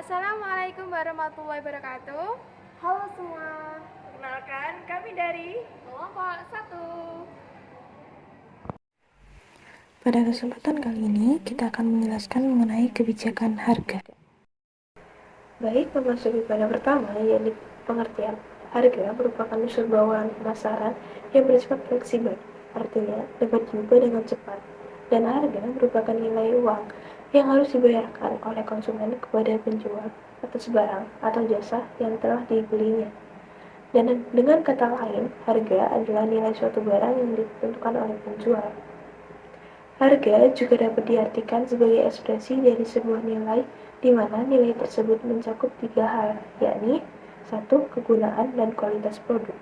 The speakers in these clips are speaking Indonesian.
Assalamualaikum warahmatullahi wabarakatuh. Halo semua, Perkenalkan, kami dari kelompok 1. Pada kesempatan kali ini, kita akan menjelaskan mengenai kebijakan harga. Baik, memasuki pada pertama, yaitu pengertian. Harga merupakan unsur bawaan pemasaran yang bersifat fleksibel, artinya dapat diubah dengan cepat. Dan harga merupakan nilai uang yang harus dibayarkan oleh konsumen kepada penjual atas barang atau jasa yang telah dibelinya. Dan dengan kata lain, harga adalah nilai suatu barang yang ditentukan oleh penjual. Harga juga dapat diartikan sebagai ekspresi dari sebuah nilai di mana nilai tersebut mencakup 3 hal, yakni 1. Kegunaan dan kualitas produk.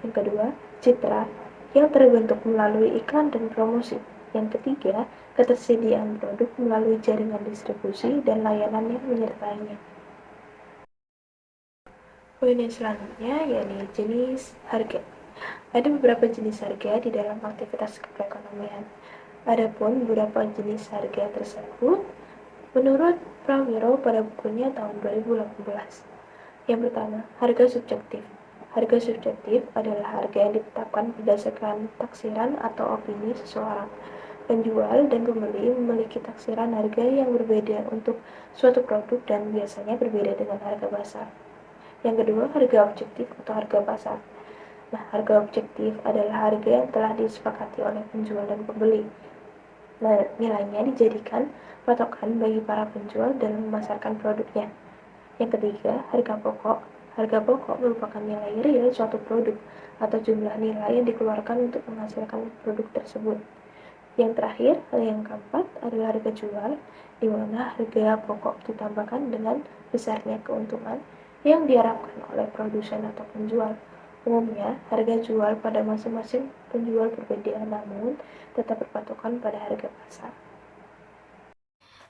Yang kedua, citra yang terbentuk melalui iklan dan promosi. Yang ketiga, ketersediaan produk melalui jaringan distribusi dan layanan yang menyertainya. Poin yang selanjutnya yakni jenis harga. Ada beberapa jenis harga di dalam aktivitas perekonomian. Adapun beberapa jenis harga tersebut menurut Prawiro pada bukunya tahun 2018. Yang pertama, harga subjektif. Harga subjektif adalah harga yang ditetapkan berdasarkan taksiran atau opini seseorang. Penjual dan pembeli memiliki taksiran harga yang berbeda untuk suatu produk dan biasanya berbeda dengan harga pasar. Yang kedua, harga objektif atau harga pasar. Nah, harga objektif adalah harga yang telah disepakati oleh penjual dan pembeli. Nah, nilainya dijadikan patokan bagi para penjual dalam memasarkan produknya. Yang ketiga, harga pokok. Harga pokok merupakan nilai real suatu produk atau jumlah nilai yang dikeluarkan untuk menghasilkan produk tersebut. Yang terakhir, yang keempat adalah harga jual, di mana harga pokok ditambahkan dengan besarnya keuntungan yang diharapkan oleh produsen atau penjual. Umumnya, harga jual pada masing-masing penjual berbeda, namun tetap berpatokan pada harga pasar.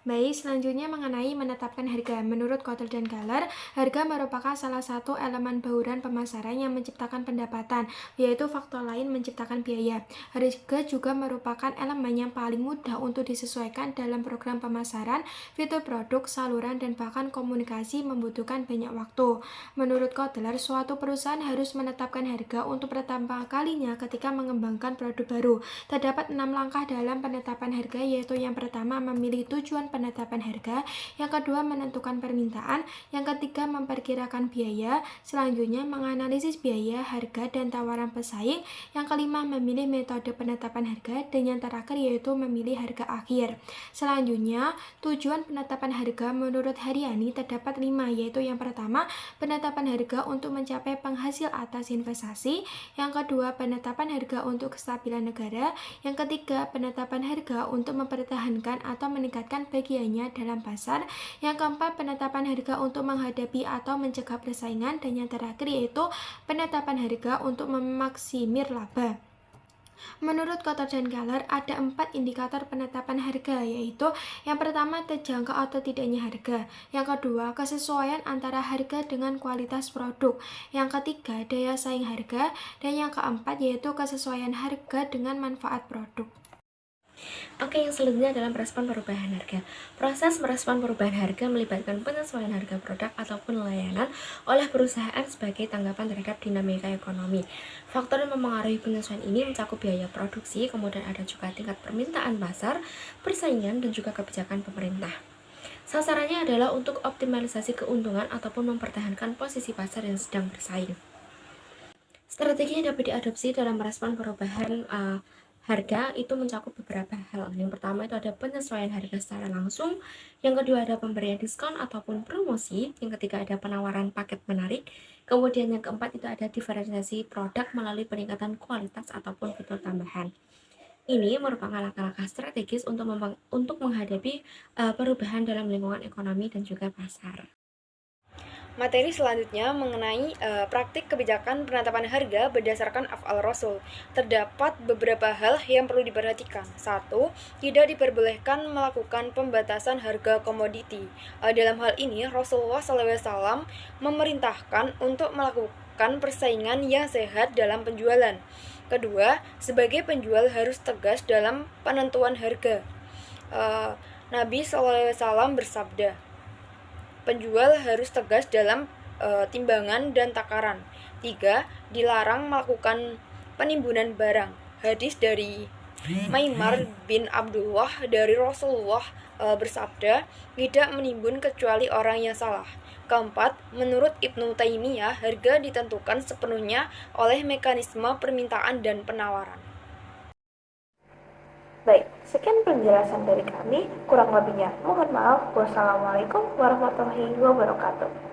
Baik, selanjutnya mengenai menetapkan harga. Menurut Kotler dan Galler, harga merupakan salah satu elemen bauran pemasaran yang menciptakan pendapatan, yaitu faktor lain menciptakan biaya. Harga juga merupakan elemen yang paling mudah untuk disesuaikan dalam program pemasaran, fitur produk, saluran, dan bahkan komunikasi membutuhkan banyak waktu. Menurut Kotler, suatu perusahaan harus menetapkan harga untuk pertama kalinya ketika mengembangkan produk baru. Terdapat 6 langkah dalam penetapan harga, yaitu yang pertama memilih tujuan penetapan harga, yang kedua menentukan permintaan, yang ketiga memperkirakan biaya, selanjutnya menganalisis biaya, harga, dan tawaran pesaing, yang kelima memilih metode penetapan harga, dan yang terakhir yaitu memilih harga akhir. Selanjutnya, tujuan penetapan harga menurut Haryani terdapat 5, yaitu yang pertama penetapan harga untuk mencapai penghasil atas investasi, yang kedua penetapan harga untuk kestabilan negara, yang ketiga penetapan harga untuk mempertahankan atau meningkatkan bagiannya dalam pasar, yang keempat penetapan harga untuk menghadapi atau mencegah persaingan, dan yang terakhir yaitu penetapan harga untuk memaksimir laba. Menurut Kotler dan Galler, ada 4 indikator penetapan harga, yaitu yang pertama terjangkau atau tidaknya harga, yang kedua kesesuaian antara harga dengan kualitas produk, yang ketiga daya saing harga, dan yang keempat yaitu kesesuaian harga dengan manfaat produk. Oke, yang selanjutnya adalah merespon perubahan harga. Proses merespon perubahan harga melibatkan penyesuaian harga produk ataupun layanan oleh perusahaan sebagai tanggapan terhadap dinamika ekonomi. Faktor yang memengaruhi penyesuaian ini mencakup biaya produksi, kemudian ada juga tingkat permintaan pasar, persaingan, dan juga kebijakan pemerintah. Sasarannya adalah untuk optimalisasi keuntungan ataupun mempertahankan posisi pasar yang sedang bersaing. Strategi yang dapat diadopsi dalam merespon perubahan harga itu mencakup beberapa hal. Yang pertama itu ada penyesuaian harga secara langsung, yang kedua ada pemberian diskon ataupun promosi, yang ketiga ada penawaran paket menarik, kemudian yang keempat itu ada diferensiasi produk melalui peningkatan kualitas ataupun fitur tambahan. Ini merupakan langkah-langkah strategis untuk menghadapi perubahan dalam lingkungan ekonomi dan juga pasar. Materi selanjutnya mengenai praktik kebijakan penetapan harga berdasarkan af'al Rasul. Terdapat beberapa hal yang perlu diperhatikan. 1. Tidak diperbolehkan melakukan pembatasan harga komoditi. Dalam hal ini, Rasulullah SAW memerintahkan untuk melakukan persaingan yang sehat dalam penjualan. Kedua, sebagai penjual harus tegas dalam penentuan harga. Nabi SAW bersabda, penjual harus tegas dalam timbangan dan takaran. 3. Dilarang melakukan penimbunan barang. Hadis dari Maimar bin Abdullah dari Rasulullah bersabda, tidak menimbun kecuali orang yang salah. Keempat, menurut Ibnu Taimiyah, harga ditentukan sepenuhnya oleh mekanisme permintaan dan penawaran. Baik, sekian penjelasan dari kami. Kurang lebihnya, mohon maaf. Wassalamualaikum warahmatullahi wabarakatuh.